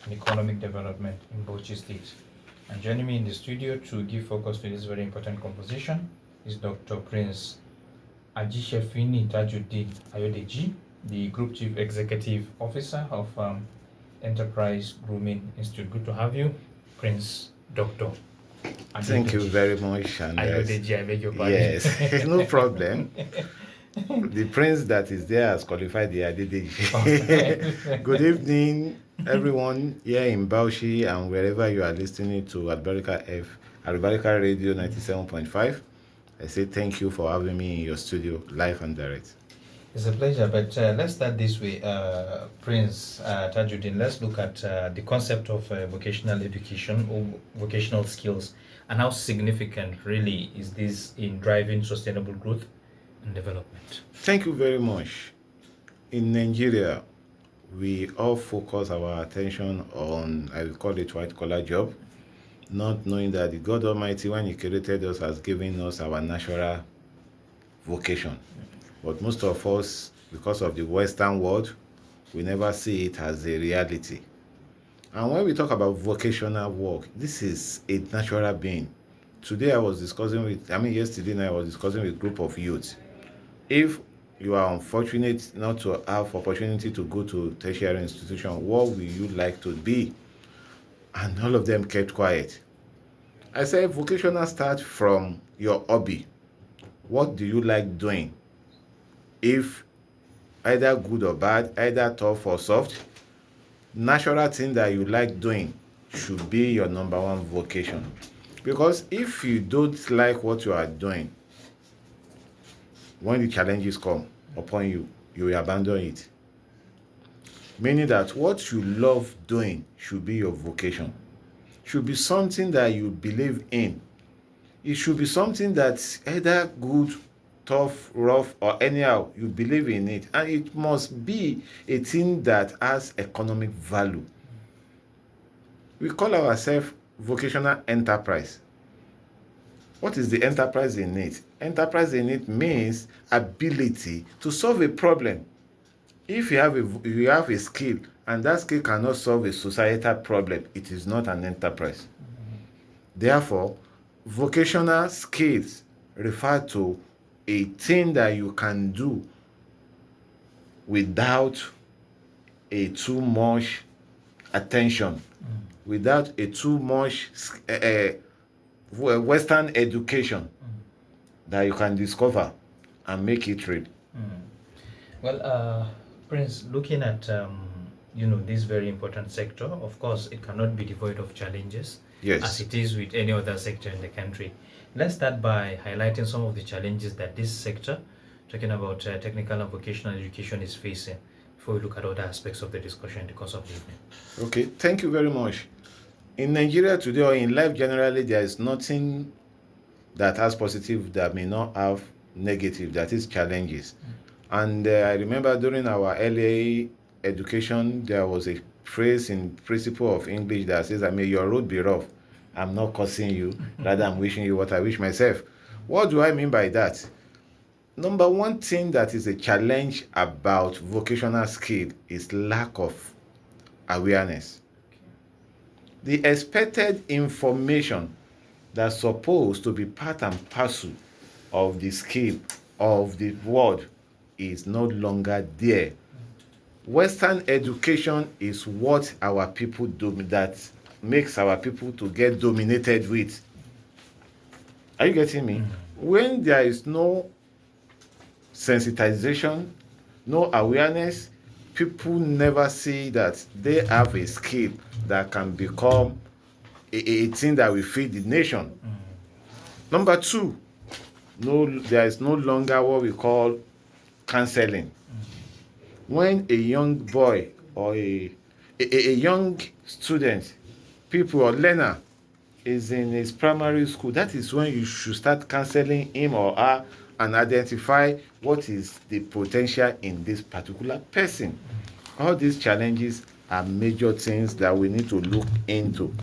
and economic development in Bauchi State. And joining me in the studio to give focus to this very important conversation is Dr. Prince Ajishefini Tajuddin Ayodeji, the Group Chief Executive Officer of Enterprise Grooming Institute. Good to have you, Prince Dr. Thank you very much. And Ayodeji, I beg your pardon. yes, no problem. The prince that is there has qualified the Adedeji. Good evening, everyone here in Bauchi and wherever you are listening to Albarika Radio 97.5. I say thank you for having me in your studio, live and direct. It's a pleasure, but let's start this way. Prince Tajuddin, let's look at the concept of vocational education or vocational skills and how significant really is this in driving sustainable growth and development. Thank you very much. In Nigeria, we all focus our attention on, I will call it white collar job, not knowing that the God Almighty, when He created us, has given us our natural vocation. But most of us, because of the Western world, we never see it as a reality. And when we talk about vocational work, this is a natural being. Yesterday night I was discussing with a group of youth. If you are unfortunate not to have opportunity to go to tertiary institution, what will you like to be? And all of them kept quiet. I said, vocational start from your hobby. What do you like doing? If either good or bad, either tough or soft, natural thing that you like doing should be your number one vocation. Because if you don't like what you are doing, when the challenges come upon you, you will abandon it. Meaning that what you love doing should be your vocation. Should be something that you believe in. It should be something that's either good, tough, rough, or anyhow, you believe in it. And it must be a thing that has economic value. We call ourselves vocational enterprise. What is the enterprise in it? Enterprise in it means ability to solve a problem. If you have a skill and that skill cannot solve a societal problem, it is not an enterprise. Therefore, vocational skills refer to a thing that you can do without a too much attention, without a too much Western education that you can discover and make it real. Well, Prince, looking at this very important sector, of course, it cannot be devoid of challenges, Yes. as it is with any other sector in the country. Let's start by highlighting some of the challenges that this sector, talking about technical and vocational education, is facing before we look at other aspects of the discussion in the course of the evening. Okay, thank you very much. In Nigeria today, or in life generally, there is nothing that has positive that may not have negative, that is challenges. And I remember during our early education, there was a phrase in Principle of English that says, may your road be rough. I'm not cursing you, rather I'm wishing you what I wish myself. What do I mean by that? Number one thing that is a challenge about vocational skill is lack of awareness. The expected information that's supposed to be part and parcel of the skill of the word is no longer there. Western education is what our people do, that makes our people to get dominated with. Are you getting me? When there is no sensitization, no awareness, people never see that they have a skill that can become a thing that will feed the nation. Number two, there is no longer what we call counseling. When a young boy or a young student, people or learner is in his primary school, that is when you should start counseling him or her and identify what is the potential in this particular person. All these challenges are major things that we need to look into.